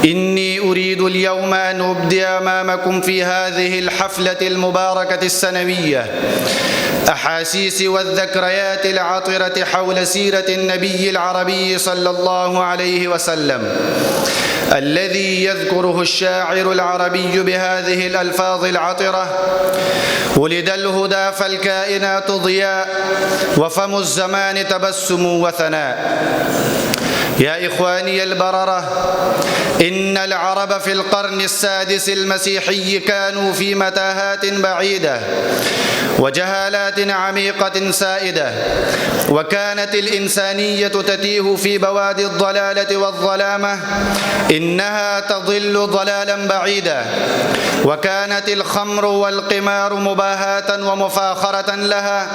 إني أريد اليوم أن أبدي أمامكم في هذه الحفلة المباركة السنوية أحاسيس والذكريات العطرة حول سيرة النبي العربي صلى الله عليه وسلم، الذي يذكره الشاعر العربي بهذه الألفاظ العطرة: ولد الهدى فالكائنات ضياء، وفم الزمان تبسم وثناء. يا إخواني البررة، إن العرب في القرن السادس المسيحي كانوا في متاهات بعيدة وجهالات عميقة سائدة، وكانت الإنسانية تتيه في بوادي الضلالة والظلامة، إنها تضل ضلالا بعيدا، وكانت الخمر والقمار مباهاة ومفاخرة لها،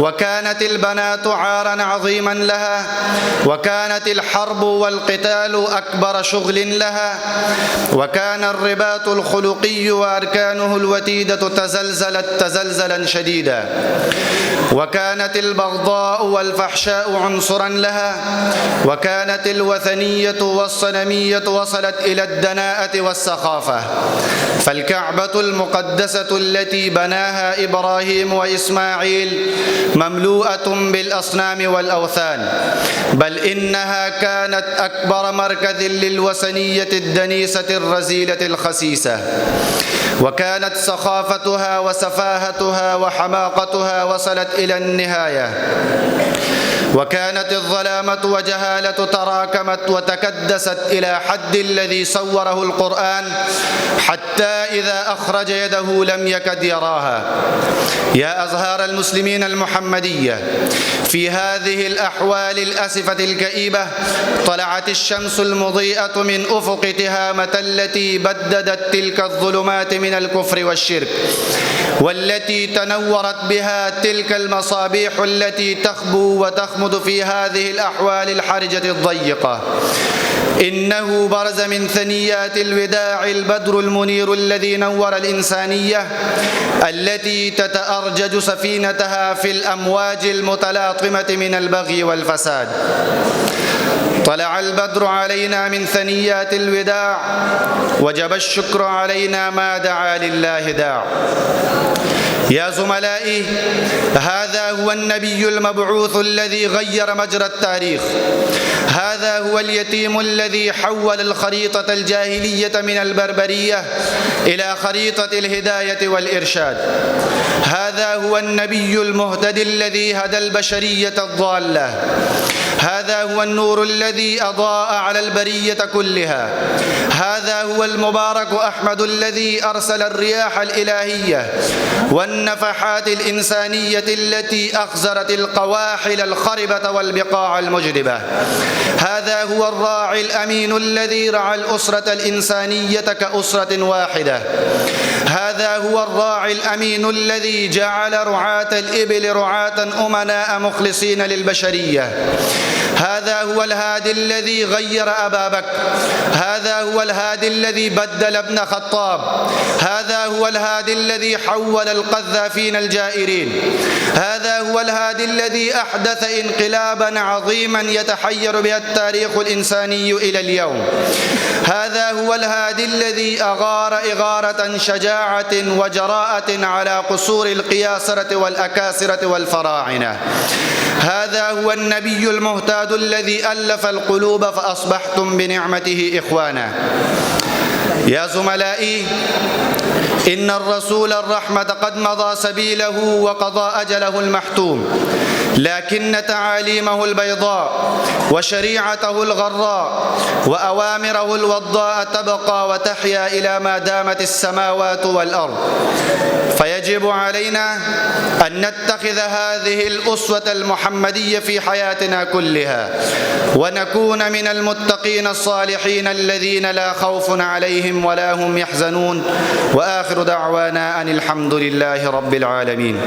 وكانت البنات عارا عظيما لها، وكانت الحرب والقتال أكبر شغل لها، وكان الرباط الخلقي وأركانه الوتيدة تزلزلت تزلزلا شديدا، وكانت البغضاء والفحشاء عنصرا لها، وكانت الوثنية والصنمية وصلت إلى الدناءة والسخافة. فالكعبة المقدسة التي بناها إبراهيم وإسماعيل مملوءة بالأصنام والأوثان، بل إنها كانت أكبر مركز للوثنية الدنيسة الرذيلة الخسيسة، وكانت سخافتها وسفاهتها وحماقتها وصلت إلى النهاية، وكانت الظلامة وجهالة تراكمت وتكدست إلى حد الذي صوره القرآن حتى إذا أخرج يده لم يكد يراها. يا أزهار المسلمين المحمدية، في هذه الأحوال الأسفة الكئيبة طلعت الشمس المضيئة من أفق تهامة التي بددت تلك الظلمات من الكفر والشرك، والتي تنورت بها تلك المصابيح التي تخبو وتخمد في هذه الأحوال الحرجة الضيقة. إنه برز من ثنيات الوداع البدر المنير الذي نور الإنسانية التي تتأرجج سفينتها في الأمواج المتلاطمة من البغي والفساد. طلع البدر علينا من ثنيات الوداع، وجب الشكر علينا ما دعا لله داع. يا زملائي، هذا هو النبي المبعوث الذي غير مجرى التاريخ، هذا هو اليتيم الذي حول الخريطة الجاهلية من البربرية إلى خريطة الهداية والإرشاد، هذا هو النبي المهتدي الذي هدى البشرية الضالة، هذا هو النور الذي أضاء على البرية كلها، هذا هو المبارك أحمد الذي أرسل الرياح الإلهية والنفحات الإنسانية التي أخزرت القواحل الخربة والبقاع المجربة، هذا هو الراعي الأمين الذي رعى الأسرة الإنسانية كأسرة واحدة، هذا هو الراعي الأمين الذي جعل رعاة الإبل رعاة أمناء مخلصين للبشرية، هذا هو الهادي الذي غير أبا بكر، هذا هو الهادي الذي بدل ابن خطاب، هذا هو الهادي الذي حول القذافين الجائرين، هذا هو الهادي الذي أحدث انقلابا عظيما يتحير بها التاريخ الإنساني إلى اليوم، هذا هو الهادي الذي أغار إغارة شجاعة وجراءة على قصور القياصرة والأكاسرة والفراعنة، هذا هو النبي المهتاد الذي ألف القلوب فأصبحتم بنعمته إخوانا. يا زملائي، إن الرسول الرحمة قد مضى سبيله وقضى أجله المحتوم، لكن تعاليمه البيضاء وشريعته الغراء وأوامره الوضاء تبقى وتحيا إلى ما دامت السماوات والأرض. فيجب علينا أن نتخذ هذه الأسوة المحمدية في حياتنا كلها، ونكون من المتقين الصالحين الذين لا خوف عليهم ولا هم يحزنون. وآخر دعوانا أن الحمد لله رب العالمين.